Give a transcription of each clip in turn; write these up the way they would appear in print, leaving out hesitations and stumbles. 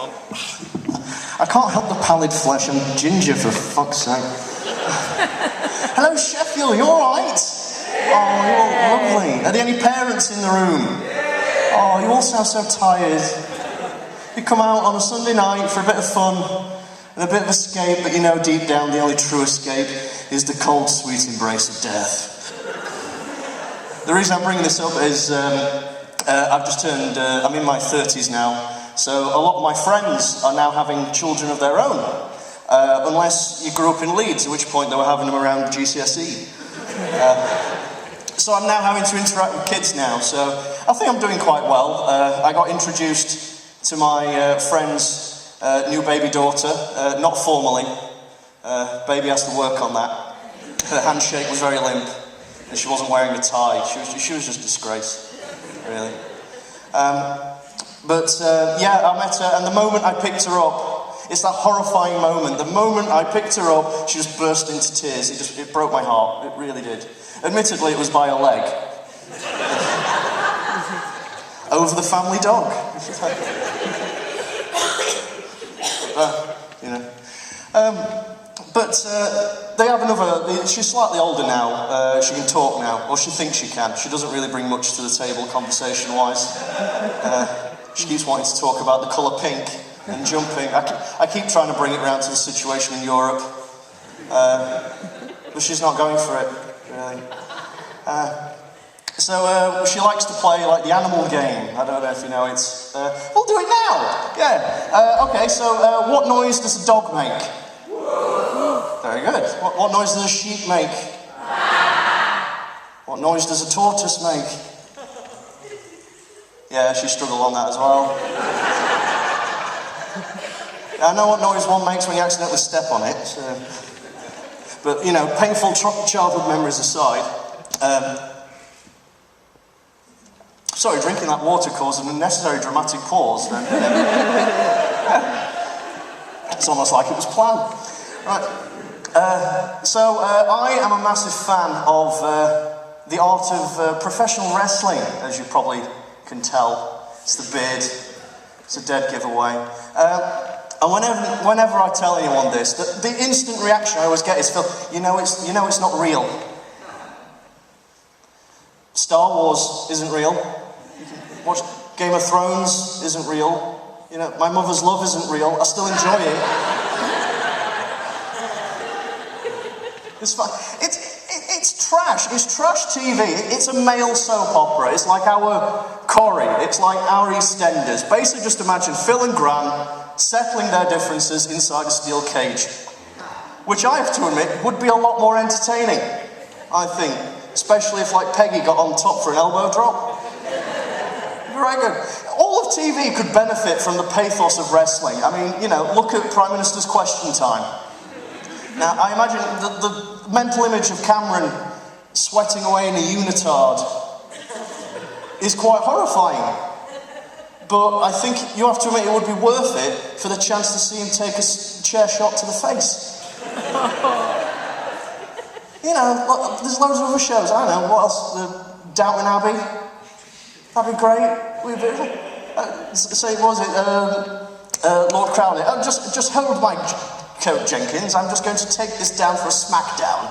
on. I can't help the pallid flesh. I'm ginger, for fuck's sake. Hello, Sheffield, you alright? Oh, you're lovely. Are there any parents in the room? Oh, you all sound so tired. You come out on a Sunday night for a bit of fun and a bit of escape, but you know deep down the only true escape is the cold, sweet embrace of death. The reason I'm bringing this up is I've just turned, I'm in my 30s now, so a lot of my friends are now having children of their own, unless you grew up in Leeds, at which point they were having them around GCSE. So I'm now having to interact with kids now, so I think I'm doing quite well. I got introduced to my friend's new baby daughter, not formally. Baby has to work on that. Her handshake was very limp, and she wasn't wearing a tie. She was just a disgrace, really. Yeah, I met her, and the moment I picked her up, it's that horrifying moment. The moment I picked her up, she just burst into tears. It broke my heart. It really did. Admittedly, it was by a leg. Over the family dog. You know. They have another. She's slightly older now. She can talk now, or she thinks she can. She doesn't really bring much to the table conversation-wise. She keeps wanting to talk about the colour pink and jumping. I keep trying to bring it round to the situation in Europe, but she's not going for it, really. She likes to play like the animal game. I don't know if you know it. We'll do it now! Yeah. Okay, so what noise does a dog make? Very good. What noise does a sheep make? What noise does a tortoise make? Yeah, she struggled on that as well. I know what noise one makes when you accidentally step on it. But, you know, painful childhood memories aside, sorry, drinking that water caused an unnecessary dramatic pause. Then, it's almost like it was planned. Right. I am a massive fan of the art of professional wrestling, as you probably can tell. It's the beard. It's a dead giveaway. And whenever I tell anyone this, the instant reaction I always get is, Phil, you know it's not real. Star Wars isn't real. Watch Game of Thrones isn't real. You know, My Mother's Love isn't real. I still enjoy it. It's fun. It's trash. It's trash TV. It's a male soap opera. It's like our Corrie. It's like our EastEnders. Basically, just imagine Phil and Gran settling their differences inside a steel cage, which I have to admit would be a lot more entertaining, I think, especially if, like, Peggy got on top for an elbow drop. Very good. All of TV could benefit from the pathos of wrestling. I mean, you know, look at Prime Minister's Question Time. Now, I imagine the mental image of Cameron sweating away in a unitard is quite horrifying. But I think you have to admit it would be worth it for the chance to see him take a chair shot to the face. You know, there's loads of other shows. I don't know, what else? Downton Abbey? That'd be great. Say, what was it? Lord Crowley. Oh, just hold my coat, Jenkins. I'm just going to take this down for a smackdown.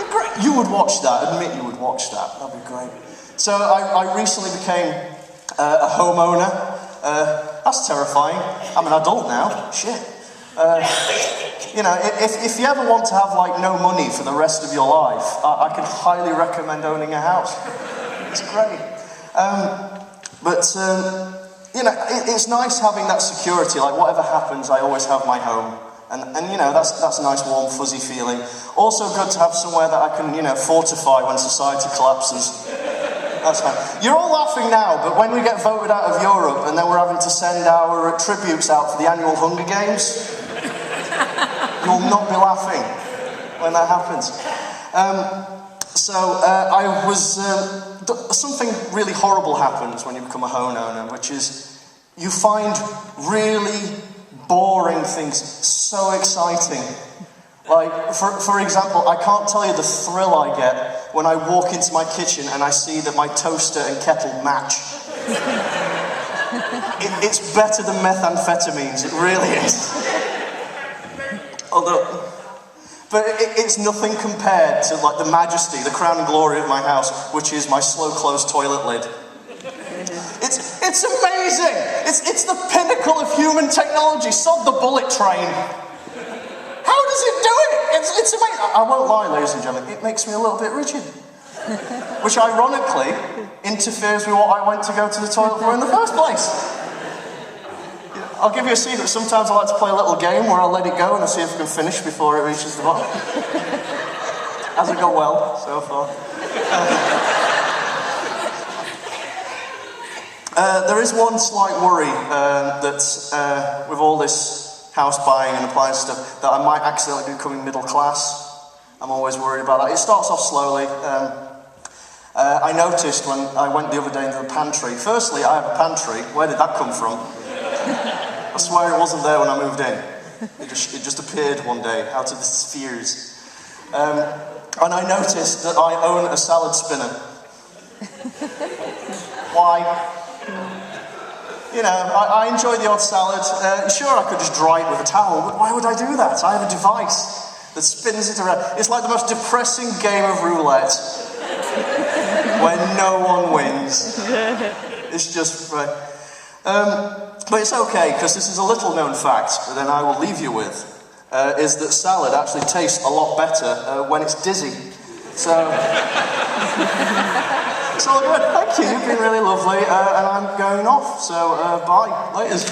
Great. You would watch that. Admit you would watch that. That'd be great. So I recently became a homeowner. That's terrifying. I'm an adult now. Shit. You know, if you ever want to have, like, no money for the rest of your life, I can highly recommend owning a house. It's great. You know, it's nice having that security. Like, whatever happens, I always have my home. And you know, that's a nice, warm, fuzzy feeling. Also good to have somewhere that I can, you know, fortify when society collapses. That's fine. You're all laughing now, but when we get voted out of Europe and then we're having to send our tributes out for the annual Hunger Games, you'll not be laughing when that happens. Something really horrible happens when you become a homeowner, which is you find really boring things so exciting. Like, for example, I can't tell you the thrill I get when I walk into my kitchen and I see that my toaster and kettle match. It's better than methamphetamines, it really is. But it's nothing compared to like the majesty, the crown and glory of my house, which is my slow close toilet lid. It's amazing! It's the pinnacle of human technology. Sod the bullet train. How does it do it? It's amazing. I won't lie, ladies and gentlemen, it makes me a little bit rigid. Which ironically interferes with what I went to go to the toilet for in the first place. I'll give you a secret. Sometimes I like to play a little game where I'll let it go and I'll see if I can finish before it reaches the bottom. Hasn't gone well so far. There is one slight worry that with all this house buying and appliance stuff, that I might accidentally be becoming middle class. I'm always worried about that. It starts off slowly. I noticed when I went the other day into the pantry. Firstly, I have a pantry. Where did that come from? I swear it wasn't there when I moved in. It just appeared one day out of the spheres. And I noticed that I own a salad spinner. Why? You know, I enjoy the odd salad. Sure, I could just dry it with a towel, but why would I do that? I have a device that spins it around. It's like the most depressing game of roulette where no one wins. It's just... but it's okay, because this is a little known fact that then I will leave you with, is that salad actually tastes a lot better when it's dizzy. So, it's all good. Thank you, you've been really lovely, and I'm going off, so bye, laters.